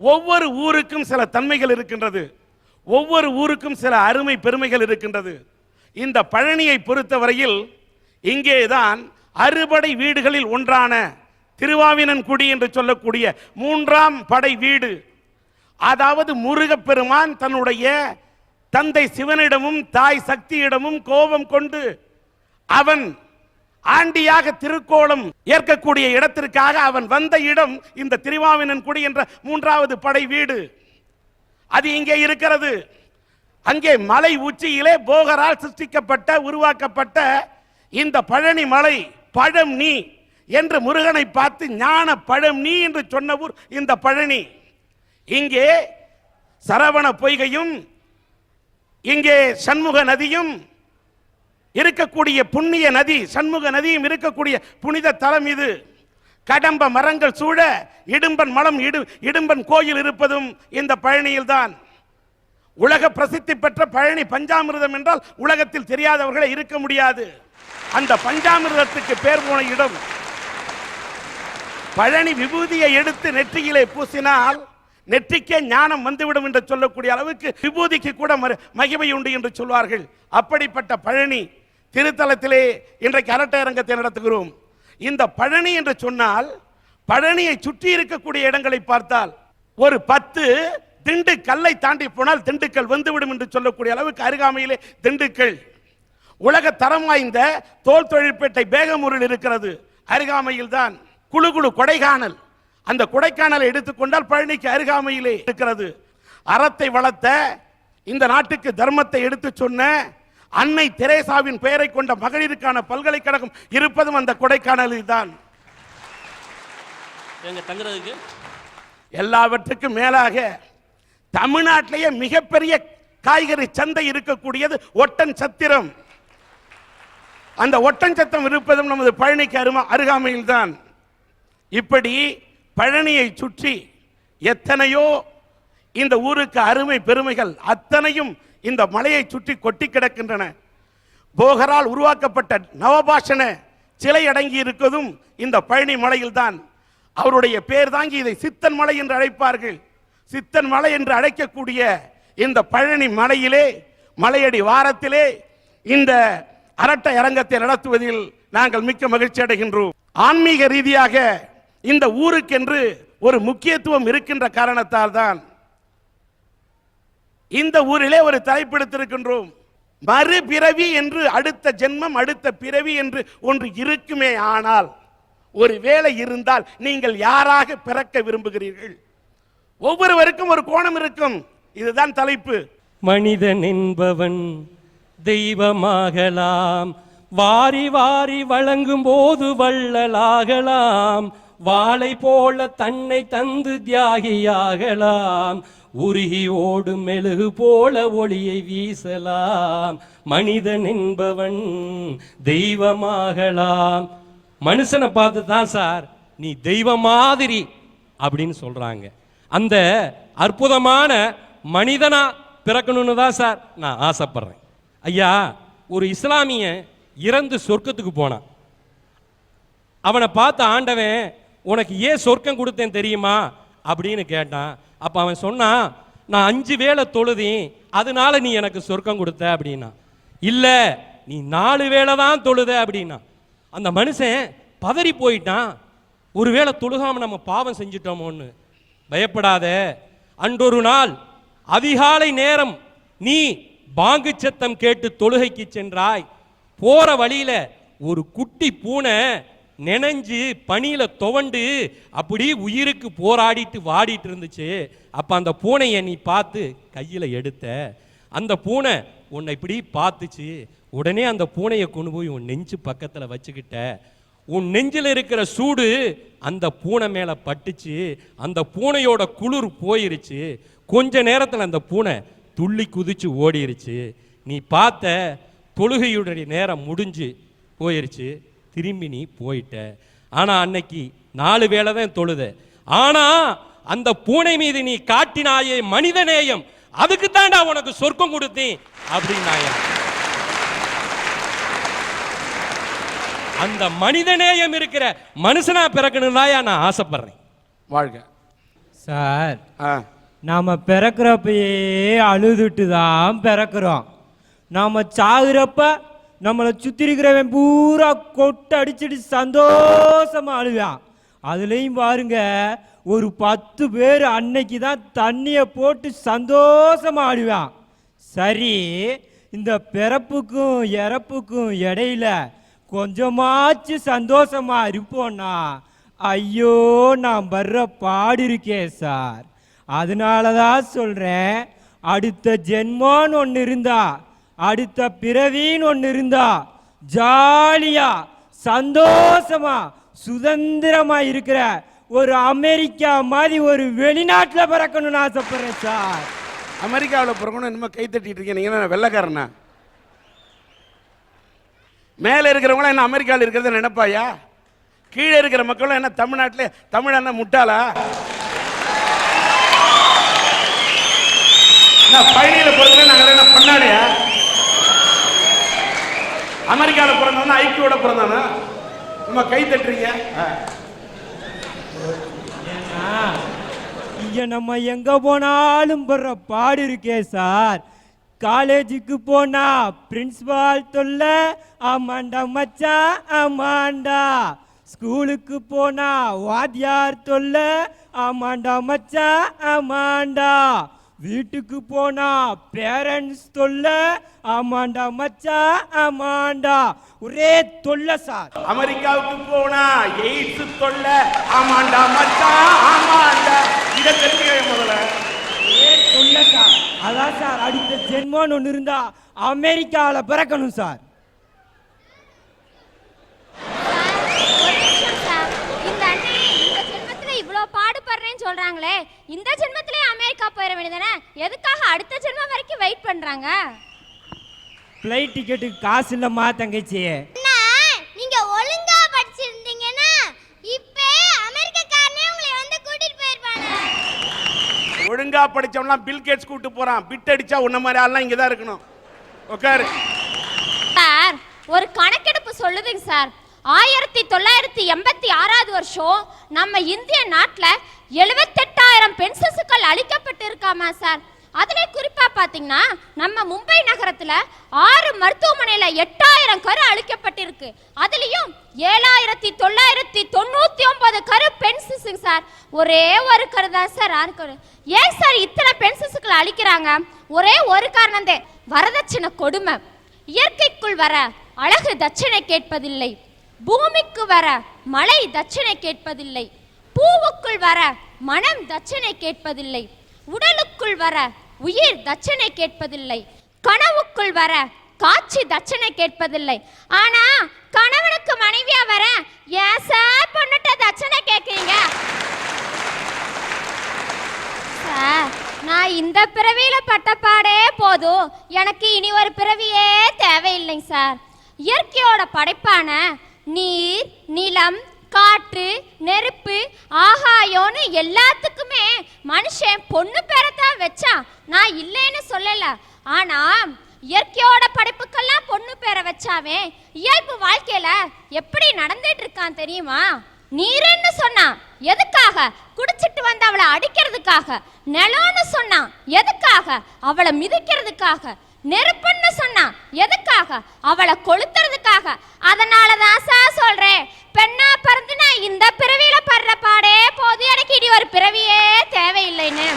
ஒவ்வொரு ஊருக்கும் சில தன்மைகள் இருக்கின்றது, ஒவ்வொரு ஊருக்கும் சில அருமை பெருமைகள் இருக்கின்றது. இந்த பழனியை பொறுத்தவரையில் இங்கேதான் அறுபடை வீடுகளில் ஒன்றான திருவாவினன்குடி என்று சொல்லக்கூடிய மூன்றாம் படை வீடு, அதாவது முருகப்பெருமான் தன்னுடைய தந்தை சிவனிடமும் தாய் சக்தியிடமும் கோபம் கொண்டு அவன் ஆண்டியாக திருக்கோலம் ஏற்கக்கூடிய இடத்திற்காக அவன் வந்த இடம் இந்த திருவாவினன்குடி என்ற மூன்றாவது படை வீடு. அது இங்கே இருக்கிறது. அங்கே மலை உச்சியிலே போகரால் சிருஷ்டிக்கப்பட்ட உருவாக்கப்பட்ட இந்த பழனி மலை பழம் நீ என்று முருகனை பார்த்து ஞான பழம் நீ என்று சொன்ன ஊர் இந்த பழனி. இங்கே சரவண பொய்கையும் இங்கே சண்முக நதியும் இருக்கக்கூடிய புண்ணிய நதி, சண்முக நதியும் இருக்கக்கூடிய புனித தலம் இது. கடம்ப மரங்கள் சூழ இடும்பன் மலம் இடும்பன் கோயில் இருப்பதும் இந்த பழனியில் தான். உலக பிரசித்தி பெற்ற பழனி பஞ்சாமிர்தம் என்றால் உலகத்தில் தெரியாதவர்களே இருக்க முடியாது. அந்த பஞ்சாமிர்தத்துக்கு பேர் போன இடம் பழனி. விபூதியை எடுத்து நெற்றியிலே பூசினால் நெற்றிக்கே ஞானம் வந்துவிடும் என்று சொல்லக்கூடிய அளவுக்கு விபூதிக்கு கூட மகிமை உண்டு என்று சொல்வார்கள். அப்படிப்பட்ட பழனி திருத்தலத்திலே இன்றைக்கு அரட்டையரங்கத்தை நடத்துகிறோம். இந்த பழனி என்று சொன்னால் பழனியை சுற்றி இருக்கக்கூடிய இடங்களை பார்த்தால் ஒரு 10 திண்டுக்கல்லை தாண்டி போனால் திண்டுக்கல் வந்துவிடும் என்று சொல்லக்கூடிய அளவுக்கு அருகாமையிலே திண்டுக்கல். உலக தரம் வாய்ந்த தோல் தொழிற்பேட்டை பேகமூரில் இருக்கிறது, அருகாமையில் தான். குழு கொடைக்கானல், அந்த கொடைக்கானலை எடுத்துக்கொண்டால் பழனிக்கு அருகாமையிலே இருக்கிறது. அறத்தை வளர்த்த இந்த நாட்டுக்கு தர்மத்தை எடுத்து சொன்ன அன்னை தெரேசாவின் பெயரை கொண்ட மகளிருக்கான பல்கலைக்கழகம் இருப்பதும் அந்த கொடைக்கானலில் தான். எல்லாவற்றுக்கும் மேலாக தமிழ்நாட்டிலேயே மிகப்பெரிய காய்கறி சந்தை இருக்கக்கூடியது ஒட்டன் சத்திரம். அந்த ஒட்டன் சத்திரம் இருப்பதும் நமது பழனிக்கு அருகாமையில் தான். இப்படி பழனியை சுற்றி எத்தனையோ இந்த ஊருக்கு அருமை பெருமைகள் அத்தனையும் இந்த மலையை சுற்றி கொட்டி கிடக்கின்றன. போகரால் உருவாக்கப்பட்ட நவபாஷண சிலை அடங்கி இருப்பதும் இந்த பழனி மலையில் தான். அவருடைய பேர் தாங்கி இதை சித்தன் மலை என்று அழைப்பார்கள். சித்தன் மலை என்று அழைக்கக்கூடிய இந்த பழனி மலையிலே மலையடி வாரத்திலே இந்த அரட்டை அரங்கத்தை நடத்துவதில் நாங்கள் மிக்க மகிழ்ச்சி அடைகின்றோம். ஆன்மீக ரீதியாக இந்த ஊருக்கென்று ஒரு முக்கியத்துவம் இருக்கின்ற காரணத்தால் தான் இந்த ஊரிலே ஒரு தலைப்பெடுத்திருக்கின்றோம். மறுபிறவி என்று, அடுத்த ஜென்மம் அடுத்த பிறவி என்று ஒன்று இருக்குமே. ஆனால் ஒரு வேளை இருந்தால் நீங்கள் யாராக பிறக்க விரும்புகிறீர்கள்? ஒவ்வொருவருக்கும் ஒரு கோணம் இருக்கும். இதுதான் தலைப்பு. மனிதன் என்பவன் தெய்வமாகலாம், வாரி வாரி வழங்கும் போது வள்ளலாகலாம், வாளை போல தன்னை தந்து தியாகியாகலாம், உருகி ஓடும் மெழுகு போல ஒளியை வீசலாம். மனிதன் என்பவன் தெய்வமாகலாம். மனுஷனை பார்த்து தான் சார் நீ தெய்வ மாதிரி அப்படின்னு சொல்றாங்க. அந்த அற்புதமான மனிதனா பிறக்கணும்னு தான் சார் நான் ஆசைப்படுறேன். ஐயா, ஒரு இஸ்லாமிய இறந்து சொர்க்கத்துக்கு போனான். அவனை பார்த்த ஆண்டவன், உனக்கு ஏன் சொர்க்கம் கொடுத்தேன் தெரியுமா அப்படின்னு கேட்டான். அப்ப அவன் சொன்னான், நான் 5 வேளை தொழுதேன், அதனால நீ எனக்கு சொர்க்கம் கொடுத்த அப்படின்னா. இல்ல, நீ 4 வேளை தான் தொழுத அப்படின்னா. அந்த மனுஷன் பதறி போயிட்டான். ஒருவேளை தொழுகாம நம்ம பாவம் செஞ்சிட்டோமோன்னு. பயப்படாத, அன்றொரு நாள் அதிகாலை நேரம் நீ பாங்கு சத்தம் கேட்டு தொழுகைக்கு சென்றாய். போற வழியில ஒரு குட்டி பூனை நெனைஞ்சு பனியில துவண்டு அப்படி உயிருக்கு போராடிட்டு வாடிட்டு இருந்துச்சு. அப்ப அந்த பூனையை நீ பார்த்து கையில எடுத்த. அந்த பூனை உன்னை இப்படி பார்த்துச்சு. உடனே அந்த பூனையை கொண்டு போய் உன் நெஞ்சு பக்கத்துல வச்சுக்கிட்ட. உன் நெஞ்சில் இருக்கிற சூடு அந்த பூனை மேல பட்டுச்சு. அந்த பூனையோட குளிர் போயிருச்சு. கொஞ்ச நேரத்தில் அந்த பூனை துள்ளி குதிச்சு ஓடிருச்சு. நீ பார்த்த தொழுகையுடைய நேரம் முடிஞ்சு போயிருச்சு. திரும்பி நீ போயிட்ட. ஆனா அன்னைக்கு 4 வேளை தான் தொழுத. ஆனா அந்த பூனை மீது நீ காட்டினாயே மனிதநேயம், அதுக்கு தாண்டா உனக்கு சொர்க்கம் கொடுத்தேன் அப்படின்னாயா. அந்த மனிதநேயம் இருக்கிற மனுஷனா பிறக்கணும் தாயா நான் ஆசைப்படுறேன். வாழ்க. சார், ஆ, நாம பிறக்கிறப்பயே அழுதுட்டு தான் பிறக்கிறோம். நாம சாகுறப்ப நம்மளை சுத்தி இருக்கிறவன் பூரா கொட்டை அடிச்சுட்டு சந்தோஷமா அழுவான். அதுலயும் பாருங்க, ஒரு 10 பேர் அன்னைக்கு தான் தண்ணியை போட்டு சந்தோஷமா ஆடுவான். சரி, இந்த பிறப்புக்கும் இறப்புக்கும் இடையில கொஞ்சமாச்சு சந்தோஷமா இருப்போம்னா, ஐயோ நான் வர்ற பாடு இருக்கே சார். அதனால தான் சொல்றேன், அடுத்த ஜென்மோன்னு ஒன்று இருந்தா, அடுத்த பிறவின்னு ஒன்று இருந்தா, ஜாலியா சந்தோஷமா சுதந்திரமா இருக்கிற ஒரு அமெரிக்கா மாதிரி ஒரு வெளிநாட்டில் பிறக்கணும்னு ஆசைப்படுறேன் சார். அமெரிக்காவில் பிறக்கணும் இன்னும் கை தட்டிட்டு இருக்கீங்க. நீங்க என்ன வெள்ளைக்காரனா? மேலே இருக்கிறவங்களாம் என்ன அமெரிக்காவில் இருக்கிறத நினைப்பாயா? கீழே இருக்கிற மக்களும் என்ன தமிழ்நாட்டிலே தமிழ் என்ன முட்டாளா? பயணியில் பிறந்த நாங்கள் என்ன பண்ணாடையா? அமெரிக்காவில் பிறந்தவனா ஐக்கியோட பிறந்தானா? நம்ம கை தட்டுறீங்க. இங்க நம்ம எங்க போனாலும் படுற பாடு இருக்கே சார். காலேஜுக்கு போனா பிரின்சிபால் தொல்ல, ஆமாண்டா மச்சான் ஆமாண்டா. ஸ்கூலுக்கு போனா வாத்தியார் தொல்ல, ஆமாண்டா மச்சான் ஆமாண்டா. வீட்டுக்கு போனா பேரண்ட்ஸ் தொல்ல, ஆமாண்டா மச்சான் ஆமாண்டா. ஒரே தொல்லை சார். அமெரிக்காவுக்கு போனா எய்ட்ஸ் தொல்ல, ஆமாண்டா மச்சான் ஆமாண்டா. இதை தெரிஞ்சுக்க முதல்ல. ஒரே தொல்லை சார். அதான் சார், அடுத்த ஜென்மோன்னு ஒன்று இருந்தா அமெரிக்காவில் பிறக்கணும் சார். சொல்றாங்களே, இந்த ஜென்மத்திலே அமெரிக்கா போயிட வேண்டியதானே? எதுக்காக அடுத்த ஜென்மம் வரைக்கும் வெயிட் பண்றாங்க? ஃப்ளைட் டிக்கெட்டுக்கு காசு இல்லம்மா தங்கச்சி. நீங்க ஒழுங்கா படிச்சிருந்தீங்கன்னா இப்போ அமெரிக்காக்காரனே உங்களை வந்து கூட்டிட்டு போயிருப்பாங்க. ஒழுங்கா படிச்சவன்லாம் பில் கேட்ஸ் கூட்டி போறான். பிட் அடிச்சா உன்ன மாதிரி ஆள்லாம் இங்க தான் இருக்கணும். உட்காரு சார். ஒரு கணக்கெடுப்பு சொல்லுதுங்க சார், 1986 வருஷம் நம்ம இந்திய நாட்டில் 78,000 பெண் சிசுக்கள் அளிக்கப்பட்டு இருக்காமா சார். அதிலே குறிப்பா பாத்தீங்கன்னா நம்ம மும்பை நகரத்துல 6 மருத்துவமனையில 8,000 கரு அளிக்கப்பட்டிருக்கு. அதுலயும் 7,999 கரு பெண் சிசுங்க சார். ஒரே ஒரு கரு தான் சார் ஆறு. ஏன் சார் இத்தனை பெண் சிசுக்களை அளிக்கிறாங்க? ஒரே ஒரு காரணம் தான், வரதட்சணை கொடுமை. இயற்கைக்குள் வர அழகு தட்சணை கேட்பதில்லை, பூமிக்கு வர மழை தட்சணை கேட்பதில்லை, பூவுக்குள் வர மனம் தட்சணை கேட்பதில்லை, உடலுக்குள் வர உயிர் தட்சணை கேட்பதில்லை, கனவுக்குள் வர காட்சி தட்சணை கேட்பதில்லை. ஆனா கணவனுக்கு மனைவியா வர ஏன் சார் பொண்ணுட்ட தட்சணை கேட்கறீங்க? சார், நான் இந்த பிறவியில பட்டப்பாடே போதும், எனக்கு இனி ஒரு பிறவியே தேவையில்லைங்க சார். இயற்கையோட படைப்பான நீர், நிலம், காற்று, நெருப்பு, ஆகாயம்னு எல்லாத்துக்குமே மனுஷன் பொண்ணு பேரத்தான் வச்சான். நான் இல்லைன்னு சொல்லல. ஆனா இயற்கையோட படைப்புக்கெல்லாம் பொண்ணு பேரை வச்சாவே இயல்பு வாழ்க்கையில எப்படி நடந்துட்டு இருக்கான் தெரியுமா? நீருன்னு சொன்னான், எதுக்காக? குடிச்சிட்டு வந்து அவளை அடிக்கிறதுக்காக. நிலம்னு சொன்னான், எதுக்காக? அவளை மிதிக்கிறதுக்காக. நெருப்புன்னு சொன்னான், எதுக்காக? அவளை கொளுத்துறதுக்காக. அதனாலதான் சார் சொல்றேன், பெண்ணா பிறந்து நான் இந்த பிறவியில படுற பாடே போது, எனக்கு இனி ஒரு பிறவியே தேவையில்லைன்னு.